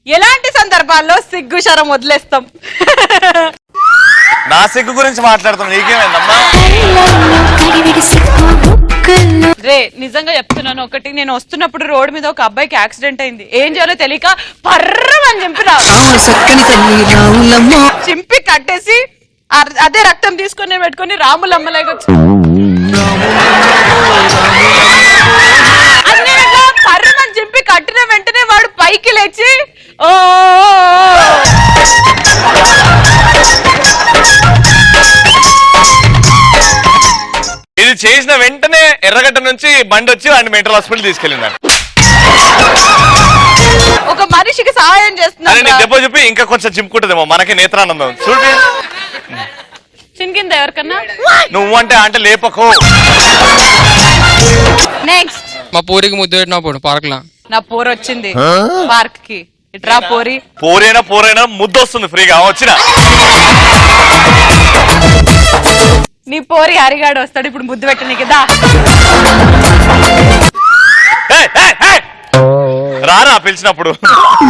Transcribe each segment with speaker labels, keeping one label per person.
Speaker 1: ఎలాంటి సందర్భాల్లో సిగ్గు శరం వదిలేస్తాం?
Speaker 2: నా సిగ్గు గురించి మాట్లాడుతున్నా, నీకేమైందమ్మా?
Speaker 1: రే నిజంగా చెప్తున్నాను ఒకటి, నేను వస్తున్నప్పుడు రోడ్డు మీద ఒక అబ్బాయికి యాక్సిడెంట్ అయింది. ఏం చేయాలో తెలియక పర్రమని చింపినా, చింపి కట్టేసి అదే రక్తం తీసుకొని పెట్టుకుని రాములమ్మలాగా పర్రమని చింపి కట్టిన వెంటనే వాడు పైకి లేచి ఓ
Speaker 2: ఇది చేసిన వెంటనే ఎర్రగడ్డ నుంచి బండి వచ్చి వాడిని మెంటల్ హాస్పిటల్ తీసుకెళ్ళింది.
Speaker 1: ఒక మనిషికి సహాయం చేస్తున్నా
Speaker 2: దెబ్బ చెప్పి ఇంకా కొంచెం చింపుకుంటుందేమో, మనకి నేత్రానందం. చూడు
Speaker 1: చింకిందా ఎవరికన్నా?
Speaker 2: నువ్వు అంటే లేపకో.
Speaker 1: నెక్స్ట్
Speaker 3: మా పూరికి ముద్దు పెట్టినప్పుడు పార్క్ లా
Speaker 1: నా పోరు వచ్చింది పార్క్ కి. ఇట్రా పోరి.
Speaker 2: పోరైనా ముద్దు వస్తుంది ఫ్రీగా వచ్చిన.
Speaker 1: నీ పోరి హరిగాడు వస్తాడు ఇప్పుడు ముద్దు పెట్టనీకి. దా
Speaker 2: రారా పిలిచినప్పుడు.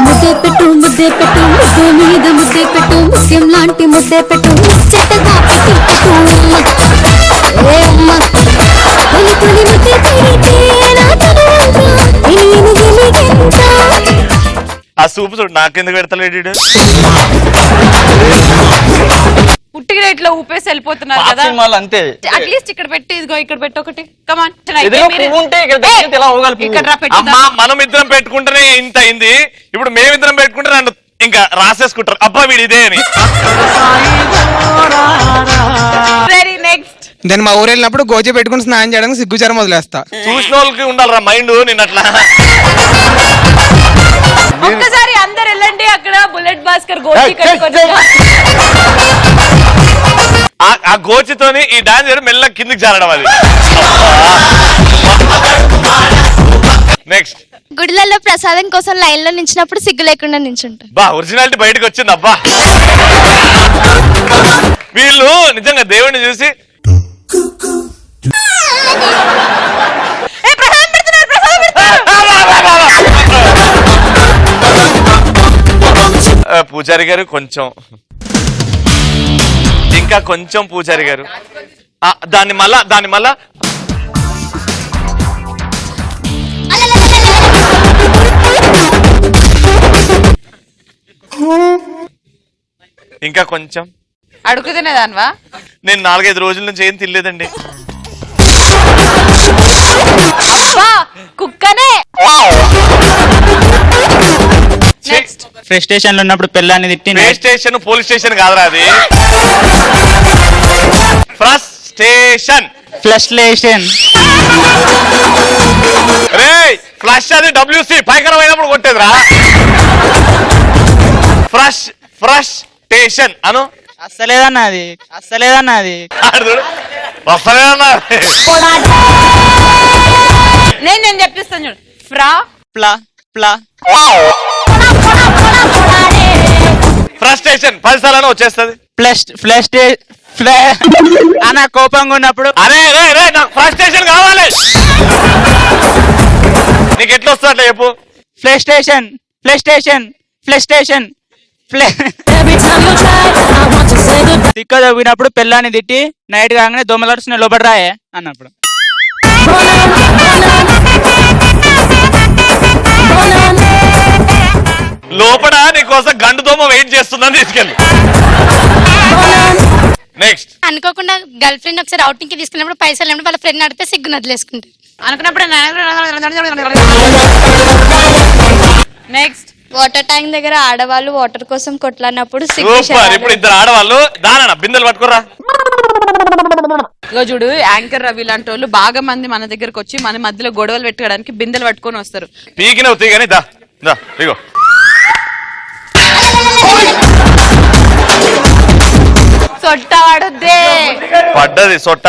Speaker 4: ముద్దే పెట్టు ముద్దే పెట్టు ముద్దు మీద ముద్దే పెట్టు ముత్యం లాంటి ముద్దే పెట్టు ముచ్చటగా పెట్టి పెట్టు ఏ అమ్మ తొలి తొలి ముద్దే పెడితే నా తనువంతా నేను వెలిగించా.
Speaker 2: ఆ సూపు చూడు నాకెందుకు పెడతలేడు.
Speaker 1: పుట్టిగా ఇట్లా ఊపేసి వెళ్ళిపోతున్నారు కదా.
Speaker 5: అంతే
Speaker 1: అట్లీస్ట్ ఇక్కడ పెట్టి ఇదిగో ఇక్కడ పెట్టి ఒకటి. కమాన్
Speaker 2: మనం ఇద్దరం పెట్టుకుంటేనే ఇంత అయింది, ఇప్పుడు మేమిద్దరం పెట్టుకుంటే నన్ను ఇంకా రాసేసుకుంటారు అబ్బా వీడి ఇదే అని.
Speaker 1: Very next.
Speaker 3: నేను మా ఊరు వెళ్ళినప్పుడు గోజీ పెట్టుకుని స్నానం చేయడానికి సిగ్గుచారం వదిలేస్తా.
Speaker 2: చూసిన వాళ్ళకి ఉండాలరా మైండ్ నిన్నట్లా.
Speaker 1: ఒక్కసారి అందరు వెళ్ళండి అక్కడ బుల్లెట్ భాస్కర్ గోచి కట్టుకొని.
Speaker 2: ఆ గోచితోని ఈ డాన్స్ చేయడం మెల్ల కిందికి జారడం అది. నెక్స్ట్.
Speaker 4: గుడిలలో ప్రసాదం కోసం లైన్ లో నించినప్పుడు సిగ్గు లేకుండా నించుంటా.
Speaker 2: బా ఒరిజినాలిటీ బయటకు వచ్చింది అబ్బా. వీళ్ళు నిజంగా దేవుడిని చూసి పూజారి గారు కొంచెం ఇంకా కొంచెం పూజారి గారు దాన్ని మళ్ళా ఇంకా కొంచెం
Speaker 1: అడుగు తినేదాన్వా?
Speaker 2: నేను 4-5 రోజుల నుంచి ఏం తినలేదండి.
Speaker 1: కుక్కనే.
Speaker 5: ఫ్రెష్ స్టేషన్ లో ఉన్నప్పుడు పిల్లాన్ని తిట్టి.
Speaker 2: ఫ్రెష్ స్టేషన్ పోలీస్ స్టేషన్ కాదురా అది. ఫ్రస్ట్రేషన్.
Speaker 5: ఫ్లస్ట్రేషన్.
Speaker 2: రే ఫ్లష్ అది WC పైకరం అయినప్పుడు కొట్టేదిరా. ఫ్రస్ట్రేషన్ అను.
Speaker 5: అస్సలేదన్నా అది.
Speaker 1: నేను చెప్పిస్తాను చూడు.
Speaker 2: ఫ్రస్ట్రేషన్ 10 సార్లు వచ్చేస్తుంది.
Speaker 5: అన్న కోపంగా ఉన్నప్పుడు
Speaker 2: అరే నాకు ఫ్రస్ట్రేషన్ కావాలి. నీకు ఎట్లా వస్తుంది అట్లా చెప్పు.
Speaker 5: ఫ్లస్ట్రేషన్ తిక్క తవ్వినప్పుడు పిల్లాన్ని తిట్టి నైట్ కాగానే దోమలాడుతున్న లోపల రాయే అన్నప్పుడు.
Speaker 2: లోపల నీకోసం గండు దోమ వెయిట్ చేస్తుందని తీసుకెళ్ళి. నెక్స్ట్.
Speaker 4: అనుకోకుండా గర్ల్ ఫ్రెండ్ ఒకసారి అవుటింగ్ కి తీసుకున్నప్పుడు పైసలు ఏమిటి వాళ్ళ ఫ్రెండ్ అడితే సిగ్గు నదిలేసుకుంటారు
Speaker 1: అనుకున్నప్పుడు. నెక్స్ట్.
Speaker 4: వాటర్ ట్యాంక్ దగ్గర ఆడవాళ్ళు వాటర్ కోసం కొట్లాడినప్పుడు
Speaker 2: ఇప్పుడు ఇద్దరు ఆడవాళ్ళు దానా బిందెలు పట్టుకోరా.
Speaker 1: ఇగో చూడు యాంకర్ రవి లాంటి వాళ్ళు బాగా మంది మన దగ్గరకు వచ్చి మన మధ్యలో గొడవలు పెట్టుకోవడానికి బిందెలు పట్టుకొని వస్తారు.
Speaker 2: పీకినవు తీగని దా ఇగో
Speaker 1: సొట్ట పడుద్దే.
Speaker 2: పడ్డది సొట్ట.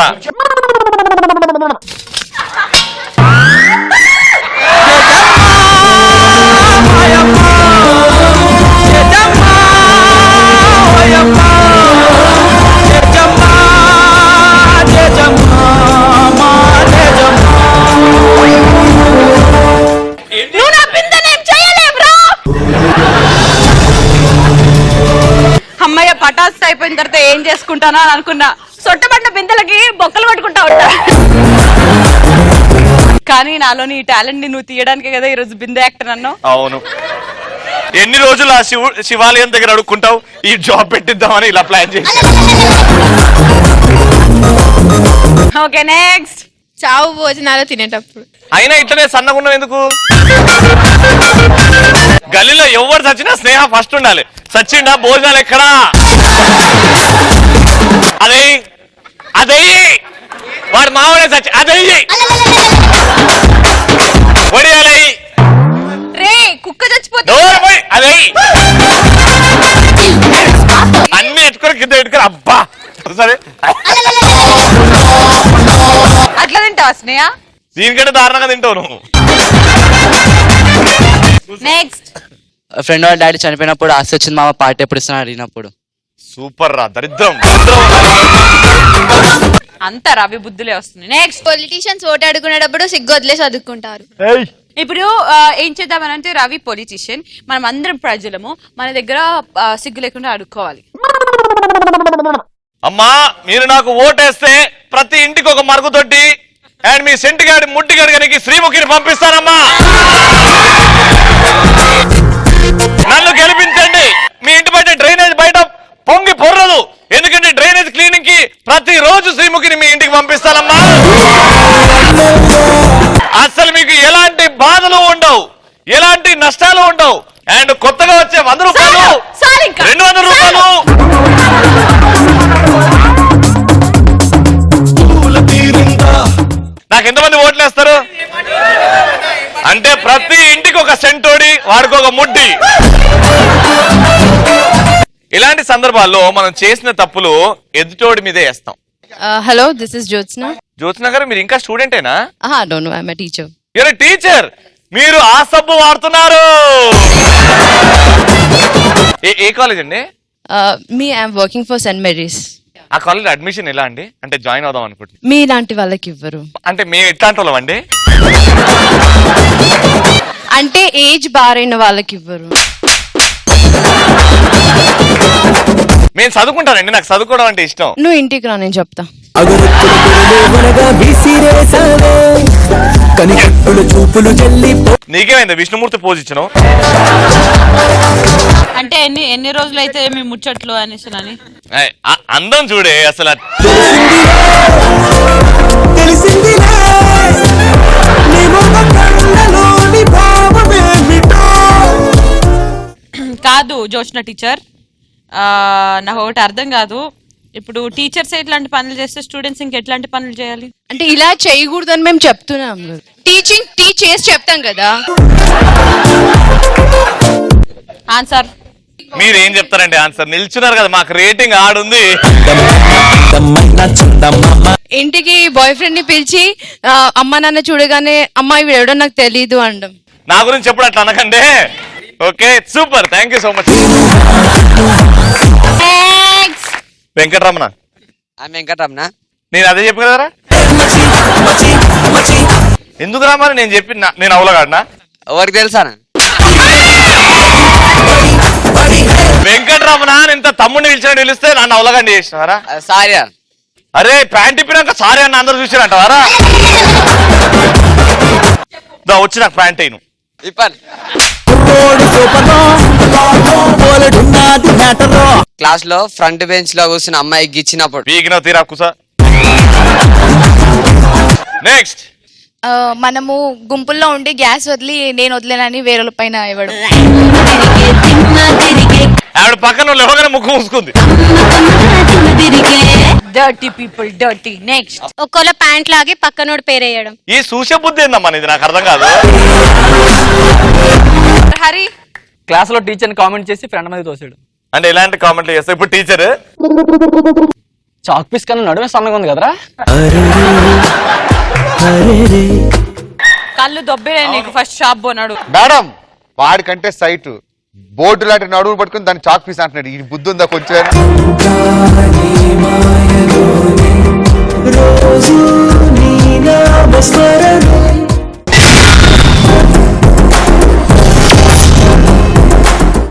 Speaker 1: అయిపోయిన తర్వాత ఏం చేసుకుంటానో అని అనుకున్నా. సొట్టబడిన బిందెలకి బొక్కలు పట్టుకుంటా ఉంటా. కానీ నాలోని ఈ టాలెంట్ ని నువ్వు తీయడానికే కదా ఈ రోజు బిందె యాక్టర్ అన్నావు.
Speaker 2: అవును, ఎన్ని రోజులు ఆ శివాలయం దగ్గర అడుక్కుంటావు ఈ జాబ్ పెట్టిద్దామని ఇలా ప్లాన్ చేసి.
Speaker 1: Okay next.
Speaker 6: చావు భోజనాలు తినేటప్పుడు.
Speaker 2: అయినా ఇట్లనే సన్నగా ఉన్నావు ఎందుకు? గల్లీలో ఎవరు చచ్చినా స్నేహ ఫస్ట్ ఉండాలి. సచ్చిండా భోజనాలు ఎక్కడా? అదే అదయ్యి వాడు మామూలే చచ్చి అదయ్యి వడియాలి
Speaker 1: రే కుక్క చచ్చిపోతే
Speaker 2: అదయ్యి అన్ని ఎట్టుకొని కింద ఎట్టుకొని అబ్బా సరే
Speaker 1: అట్లా తింటావా స్నేహ?
Speaker 2: దీనికంటే దారుణంగా తింటావు నువ్వు.
Speaker 1: నెక్స్ట్.
Speaker 7: ఫ్రెండ్ వాళ్ళ డాడీ చనిపోయినప్పుడు ఆస్తి వచ్చింది మామ పార్టీ ఎప్పుడు ఇస్తున్నా అడిగినప్పుడు.
Speaker 2: సూపర్ రా, దరిద్రం.
Speaker 1: అంతా రవి బుద్ధులే వస్తుంది. నెక్స్ట్.
Speaker 6: పొలిటీషియన్స్ ఓటు అడుగునేటప్పుడు సిగ్గు వదిలేసి చదువుకుంటారు.
Speaker 1: ఇప్పుడు ఏం చేద్దామనంటే రవి పొలిటీషియన్, మనం అందరం ప్రజలము, మన దగ్గర సిగ్గు లేకుండా అడుక్కోవాలి.
Speaker 2: అమ్మా మీరు నాకు ఓటేస్తే ప్రతి ఇంటికి ఒక మరుగుతొట్టి అండ్ మీ సెంటిగాడి ముట్టిగాడి గనికి శ్రీముఖిని పంపిస్తానమ్మా. నన్ను గెలిపించండి. మీ ఇంటి బయట డ్రైనేజ్ బయట పొంగి పొర్రదు, ఎందుకంటే డ్రైనేజ్ క్లీనింగ్ కి ప్రతి రోజు శ్రీముఖిని మీ ఇంటికి పంపిస్తానమ్మా. అసలు మీకు ఎలాంటి బాధలు ఉండవు, ఎలాంటి నష్టాలు ఉండవు. అండ్ కొత్తగా వచ్చే 100 రూపాయలు 200 రూపాయలు నాకు ఎంతమంది ఓట్లు వేస్తారు అంటే ప్రతి ఇంటికి ఒక సెంటోడి, వాడికి ఒక ముడ్డి. ఇలాంటి సందర్భాల్లో మనం చేసిన తప్పులు ఎదుటోడి మీదే వేస్తాం.
Speaker 6: Hello, this is Jyotsna.
Speaker 2: Jyotsna గారు మీరు ఇంకా స్టూడెంటేనా?
Speaker 6: Don't know, I am a teacher.
Speaker 2: Your teacher. మీరు ఆ సబ్బు వాడుతున్నారు. ఏ కాలేజ్ అండి?
Speaker 6: మీ I am working for Saint Mary's.
Speaker 2: ఆ కాలేజ్ అడ్మిషన్ ఎలా అండి? అంటే జాయిన్ అవుదాం అనుకుంటున్నాను.
Speaker 6: మీ ఇలాంటి వాళ్ళకి ఇవ్వరు.
Speaker 2: అంటే మేము ఎట్లాంటి వాళ్ళం అండి?
Speaker 6: అంటే ఏజ్ బారైన వాళ్ళకి ఇవ్వరు.
Speaker 2: మేము చదువుకుంటానండి, నాకు చదువుకోవడం అంటే ఇష్టం.
Speaker 6: నువ్వు ఇంటికి రా, నేను చెప్తా.
Speaker 2: నీకేమైంది విష్ణుమూర్తి పోజ్ ఇచ్చినావు?
Speaker 1: అంటే ఎన్ని రోజులైతే మీ ముచ్చట్లు అనేసి అని
Speaker 2: అందం చూడే అసలు.
Speaker 1: కాదు జోష్న టీచర్, నాకు ఒకటి అర్థం కాదు. ఇప్పుడు టీచర్స్ ఎట్లాంటి పనులు చేస్తే స్టూడెంట్స్ ఇంకెట్లాంటి పనులు చేయాలి?
Speaker 6: అంటే ఇలా చేయకూడదని మేము చెప్తున్నాం. టీచింగ్ టీచ్ చేసి చెప్తాం కదా.
Speaker 1: ఆన్సర్
Speaker 2: మీరేం చెప్తారండి? ఆన్సర్ నిల్చున్నారు కదా, మాకు రేటింగ్ ఆడుంది.
Speaker 6: ఇంటికి బాయ్ ఫ్రెండ్ ని పిలిచి అమ్మ నాన్న చూడగానే అమ్మాయి ఎవడో నాకు తెలీదు అండం.
Speaker 2: నా గురించి ఎప్పుడు అట్లా అనకండి. Okay super, thank you so much. Venkataramana.
Speaker 7: Venkataramana
Speaker 2: నేను అదే చెప్పు కదరా. ఎందుకు రామని నేను చెప్పి నేను అవలగాడినా?
Speaker 7: ఎవరికి తెలుసా?
Speaker 2: వెంకటరమణ ఇంత తమ్ముడిని పిలిచినట్టు పిలిస్తే నన్ను అవలగాండి చేసినారా?
Speaker 7: సారీ.
Speaker 2: అరే ప్యాంట్ ఇప్పినాక సారీ అన్న అందరూ చూసినట్టవారా? వచ్చి నాకు ప్యాంట్ అయిను
Speaker 7: ఇప్పన్. క్లాస్ లో ఫ్రంట్ బెంచ్ లో కూర్చున్న అమ్మాయికి ఇచ్చినప్పుడు
Speaker 2: వీగిన తీరా కుసా. నెక్స్ట్.
Speaker 6: మనము గుంపుల్లో ఉండి గ్యాస్ వదిలి నేను వదిలేనని వేరే పైన ఇవ్వడం.
Speaker 2: ఆవిడ పక్కన లేవగానే ముక్కు మూసుకుంది.
Speaker 1: Dirty people dirty. నెక్స్ట్.
Speaker 6: ఒక్కోళ్ళ ప్యాంట్ లాగి పక్కనోడు పేరేయడం.
Speaker 2: ఈ సూచ బుద్ధి ఏందమ్మా ఇది? నాకు అర్థం కాదు.
Speaker 1: హరి.
Speaker 5: క్లాస్ లో టీచర్ కామెంట్ చేసి ఫ్రెండ్ మీద తోసాడు.
Speaker 2: అంటే ఎలాంటి కామెంట్లు చేస్తావు? ఇప్పుడు టీచర్
Speaker 5: చాక్ పీస్ కన్నా నడుమే సన్నగా ఉంది కదరా.
Speaker 1: కళ్ళు దొబ్బే నీకు ఫస్ట్ షాప్ పోనాడు.
Speaker 8: మేడం వాడికంటే సైట్ బోర్డు లాంటి నడువులు పట్టుకుని దాన్ని చాక్ పీస్ అంటున్నాడు. ఈ బుద్ధి ఉందా కొంచెం?